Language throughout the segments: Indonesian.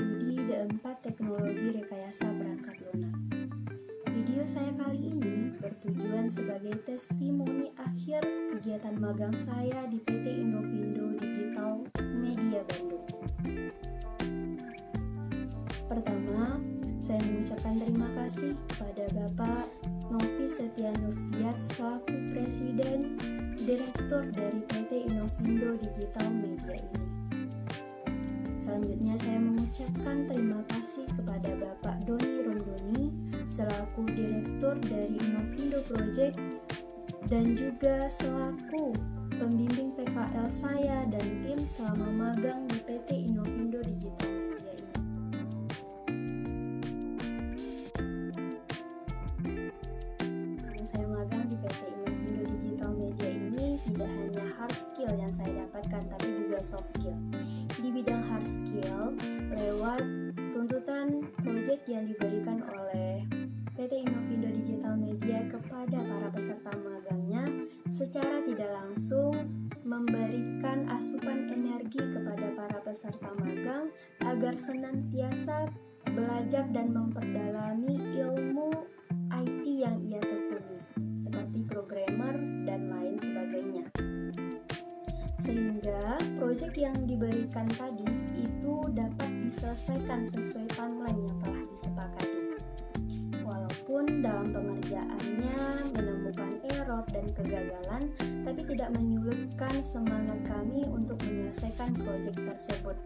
Studi D4 Teknologi Rekayasa Perangkat Lunak. Video saya kali ini bertujuan sebagai testimoni akhir kegiatan magang saya di PT Innovindo Digital Media Bandung. Pertama, saya mengucapkan terima kasih kepada Bapak Novi Setia Nurfiat selaku Presiden Direktur dari PT Innovindo Digital Media ini. Selanjutnya saya mengucapkan terima kasih kepada Bapak Doni Rondoni selaku Direktur dari Innovindo Project dan juga selaku pembimbing PKL saya dan tim selama magang di PT Innovindo Digital Media ini. Saya magang di PT Innovindo Digital Media ini tidak hanya hard skill yang saya dapatkan tapi juga soft skill. Di bidang hard skill lewat tuntutan proyek yang diberikan oleh PT Innovindo Digital Media kepada para peserta magangnya secara tidak langsung memberikan asupan energi kepada para peserta magang agar senantiasa belajar dan memperdalami ilmu IT yang ia tekuni seperti programmer dan lain sebagainya. Sehingga proyek yang diberikan tadi itu dapat diselesaikan sesuai timeline yang telah disepakati. Walaupun dalam pengerjaannya menemukan error dan kegagalan, tapi tidak menyurutkan semangat kami untuk menyelesaikan proyek tersebut.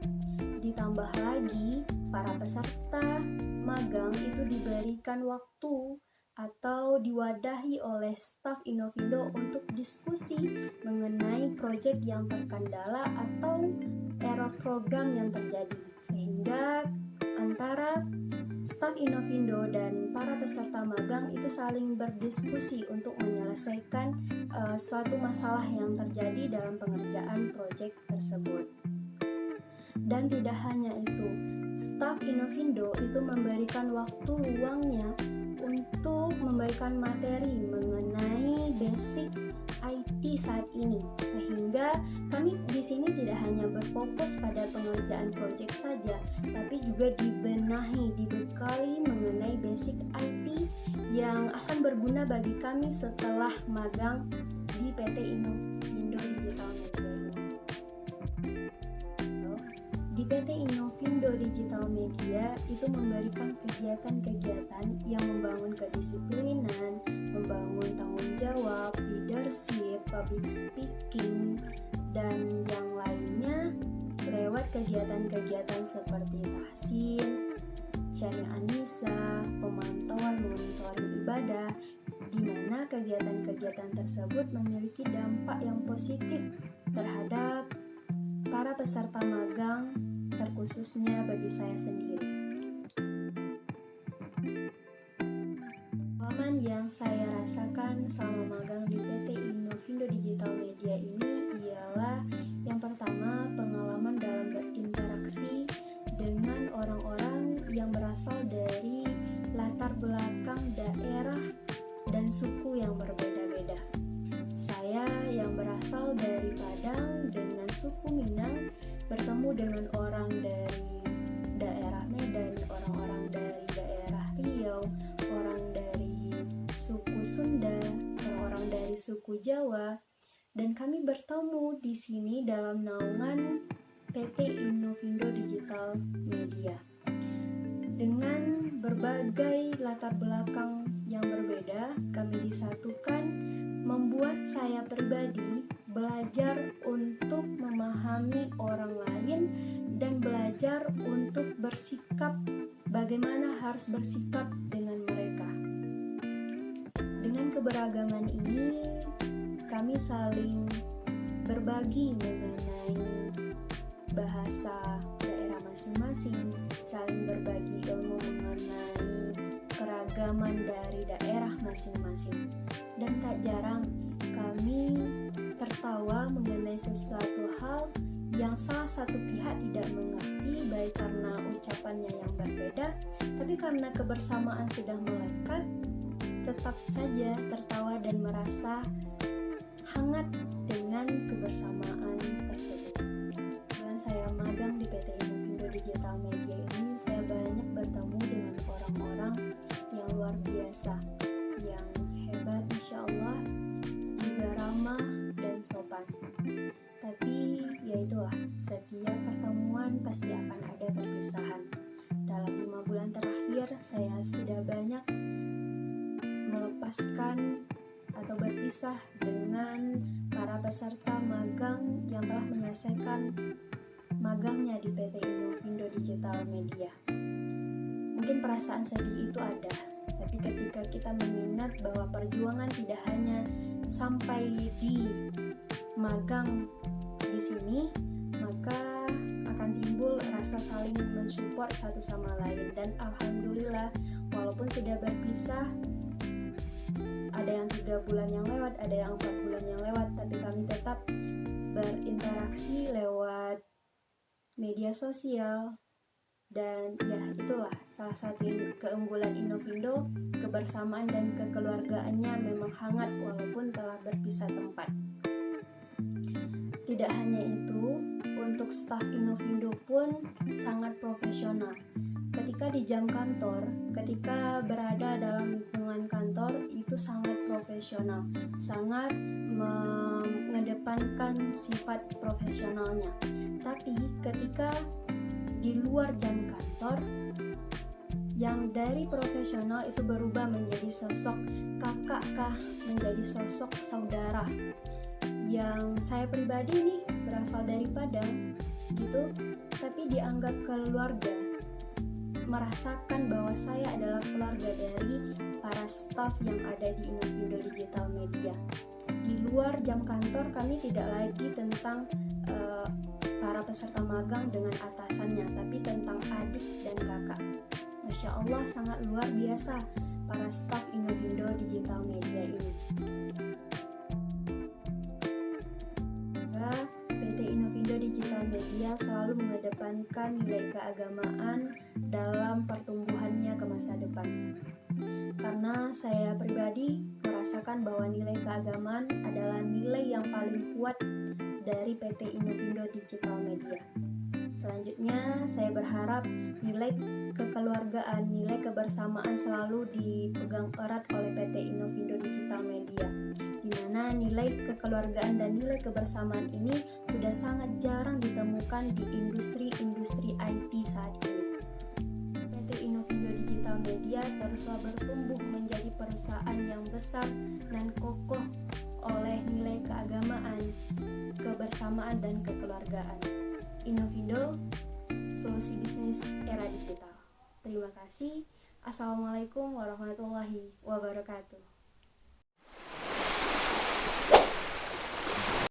Ditambah lagi, para peserta magang itu diberikan waktu atau diwadahi oleh staf Innovindo untuk diskusi mengenai proyek yang terkendala atau error program yang terjadi, sehingga antara staf Innovindo dan para peserta magang itu saling berdiskusi untuk menyelesaikan suatu masalah yang terjadi dalam pengerjaan proyek tersebut. Dan tidak hanya itu, staf Innovindo itu memberikan waktu luangnya untuk memberikan materi mengenai basic IT saat ini, sehingga kami di sini tidak hanya berfokus pada pengerjaan proyek saja, tapi juga dibekali mengenai basic IT yang akan berguna bagi kami setelah magang di PT Innovindo Digital Media ini. Di PT Innovindo Digital Media itu memberikan kegiatan-kegiatan yang membangun kedisiplinan, membangun tanggung jawab, leadership, public speaking, dan yang lainnya lewat kegiatan-kegiatan seperti tahsin, sharing anisa, pemantauan monitoring ibadah, di mana kegiatan-kegiatan tersebut memiliki dampak yang positif terhadap para peserta magang, terkhususnya bagi saya sendiri. Pengalaman yang saya rasakan selama magang di PT Innovindo Digital Media ini ialah yang pertama, pengalaman dalam berinteraksi dengan orang-orang yang berasal dari latar belakang daerah dan suku yang berbeda-beda. Saya yang berasal dari Padang dengan suku Minang bertemu dengan orang dari daerah Medan, orang-orang dari daerah Riau, orang dari suku Sunda, orang-orang dari suku Jawa, dan kami bertemu di sini dalam naungan PT Innovindo Digital Media. Dengan berbagai latar belakang yang berbeda, kami disatukan membuat saya pribadi belajar untuk memahami orang lain dan belajar untuk bersikap bagaimana harus bersikap dengan mereka. Dengan keberagaman ini, kami saling berbagi mengenai bahasa daerah masing-masing, saling berbagi ilmu mengenai keragaman dari daerah masing-masing. Dan tak jarang kami tertawa mengenai sesuatu hal yang salah satu pihak tidak mengerti, baik karena ucapannya yang berbeda, tapi karena kebersamaan sudah melekat, tetap saja tertawa dan merasa hangat dengan kebersamaan tersebut. Dan saya magang di PT Innovindo Digital Media ini pasti akan ada perpisahan. Dalam 5 bulan terakhir, saya sudah banyak melepaskan atau berpisah dengan para peserta magang yang telah menyelesaikan magangnya di PT Innovindo Digital Media. Mungkin perasaan sedih itu ada, tapi ketika kita mengingat bahwa perjuangan tidak hanya sampai di magang di sini, maka akan timbul rasa saling mensupport satu sama lain. Dan alhamdulillah, walaupun sudah berpisah, ada yang 3 bulan yang lewat, ada yang 4 bulan yang lewat, tapi kami tetap berinteraksi lewat media sosial. Dan ya, itulah salah satu keunggulan Innovindo, kebersamaan dan kekeluargaannya memang hangat walaupun telah berpisah tempat. Tidak hanya itu, untuk staf Innovindo pun sangat profesional. Ketika di jam kantor, ketika berada dalam lingkungan kantor, itu sangat profesional, sangat mengedepankan sifat profesionalnya. Tapi ketika di luar jam kantor, yang dari profesional itu berubah menjadi sosok kakak kah, menjadi sosok saudara. Yang saya pribadi nih berasal dari Padang gitu, tapi dianggap keluarga, merasakan bahwa saya adalah keluarga dari para staf yang ada di Innovindo Digital Media. Di luar jam kantor kami tidak lagi tentang para peserta magang dengan atasannya, tapi tentang adik dan kakak. Masya Allah, sangat luar biasa para staf Innovindo Digital Media ini. PT Innovindo Digital Media selalu mengedepankan nilai keagamaan dalam pertumbuhannya ke masa depan. Karena saya pribadi merasakan bahwa nilai keagamaan adalah nilai yang paling kuat dari PT Innovindo Digital Media. Selanjutnya, saya berharap nilai kekeluargaan, nilai kebersamaan selalu dipegang erat oleh PT Innovindo Digital Media, di mana nilai kekeluargaan dan nilai kebersamaan ini sudah sangat jarang ditemukan di industri-industri IT saat ini. PT Innovindo Digital Media teruslah bertumbuh menjadi perusahaan yang besar dan kokoh oleh nilai keagamaan, kebersamaan, dan kekeluargaan. Innovindo, solusi bisnis era digital. Terima kasih. Assalamualaikum warahmatullahi wabarakatuh.